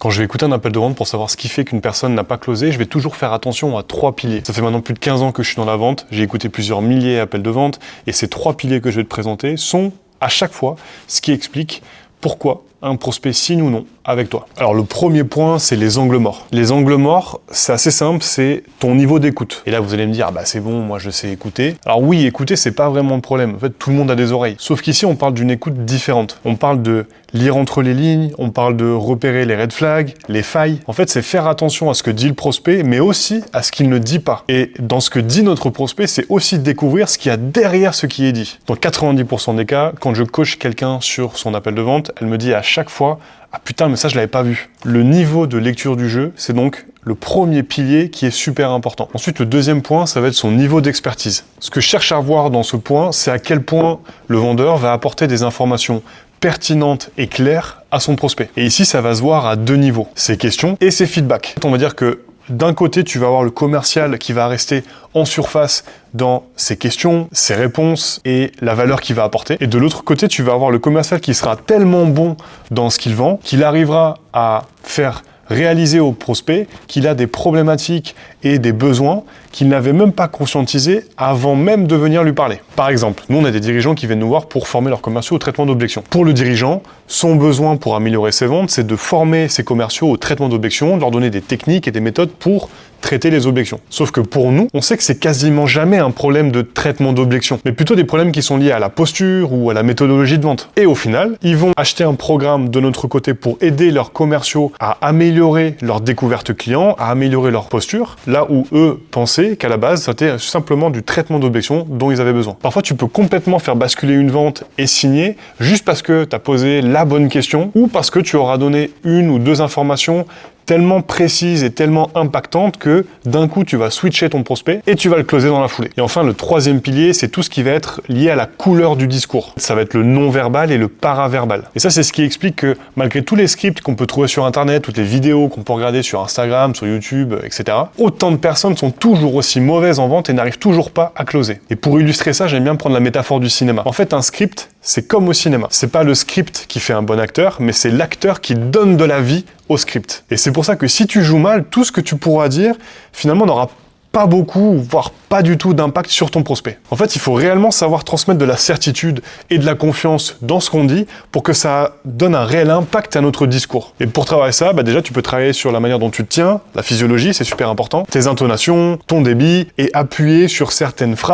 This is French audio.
Quand je vais écouter un appel de vente pour savoir ce qui fait qu'une personne n'a pas closé, je vais toujours faire attention à 3 piliers. Ça fait maintenant plus de 15 ans que je suis dans la vente, j'ai écouté plusieurs milliers d'appels de vente, et ces 3 piliers que je vais te présenter sont à chaque fois ce qui explique pourquoi un prospect signe ou non avec toi. Alors le premier point, c'est les angles morts. Les angles morts, c'est assez simple, c'est ton niveau d'écoute. Et là, vous allez me dire, ah bah c'est bon, moi je sais écouter. Alors oui, écouter, c'est pas vraiment le problème. En fait, tout le monde a des oreilles. Sauf qu'ici, on parle d'une écoute différente. On parle de lire entre les lignes, on parle de repérer les red flags, les failles. En fait, c'est faire attention à ce que dit le prospect, mais aussi à ce qu'il ne dit pas. Et dans ce que dit notre prospect, c'est aussi découvrir ce qu'il y a derrière ce qui est dit. Dans 90% des cas, quand je coach quelqu'un sur son appel de vente, elle me dit à chaque fois, ah putain, mais ça, je l'avais pas vu. Le niveau de lecture du jeu, c'est donc le premier pilier qui est super important. Ensuite, le deuxième point, ça va être son niveau d'expertise. Ce que je cherche à voir dans ce point, c'est à quel point le vendeur va apporter des informations pertinentes et claires à son prospect. Et ici, ça va se voir à 2 niveaux. Ses questions et ses feedbacks. On va dire que d'un côté, tu vas avoir le commercial qui va rester en surface dans ses questions, ses réponses et la valeur qu'il va apporter. Et de l'autre côté, tu vas avoir le commercial qui sera tellement bon dans ce qu'il vend qu'il arrivera à faire réaliser au prospect qu'il a des problématiques et des besoins qu'il n'avait même pas conscientisés avant même de venir lui parler. Par exemple, nous on a des dirigeants qui viennent nous voir pour former leurs commerciaux au traitement d'objections. Pour le dirigeant, son besoin pour améliorer ses ventes, c'est de former ses commerciaux au traitement d'objections, de leur donner des techniques et des méthodes pour traiter les objections. Sauf que pour nous, on sait que c'est quasiment jamais un problème de traitement d'objections, mais plutôt des problèmes qui sont liés à la posture ou à la méthodologie de vente. Et au final, ils vont acheter un programme de notre côté pour aider leurs commerciaux à améliorer leur découverte client, à améliorer leur posture, là où eux pensaient qu'à la base, c'était simplement du traitement d'objections dont ils avaient besoin. Parfois, tu peux complètement faire basculer une vente et signer juste parce que tu as posé la bonne question ou parce que tu auras donné 1 ou 2 informations tellement précise et tellement impactante que d'un coup tu vas switcher ton prospect et tu vas le closer dans la foulée. Et enfin le 3e pilier, c'est tout ce qui va être lié à la couleur du discours. Ça va être le non-verbal et le paraverbal. Et ça c'est ce qui explique que malgré tous les scripts qu'on peut trouver sur internet, toutes les vidéos qu'on peut regarder sur Instagram, sur YouTube, etc., autant de personnes sont toujours aussi mauvaises en vente et n'arrivent toujours pas à closer. Et pour illustrer ça, j'aime bien prendre la métaphore du cinéma. En fait un script, c'est comme au cinéma. C'est pas le script qui fait un bon acteur, mais c'est l'acteur qui donne de la vie au script. Et c'est pour ça que si tu joues mal, tout ce que tu pourras dire, finalement, n'aura pas beaucoup, voire pas du tout d'impact sur ton prospect. En fait, il faut réellement savoir transmettre de la certitude et de la confiance dans ce qu'on dit pour que ça donne un réel impact à notre discours. Et pour travailler ça, déjà, tu peux travailler sur la manière dont tu te tiens, la physiologie, c'est super important, tes intonations, ton débit, et appuyer sur certaines phrases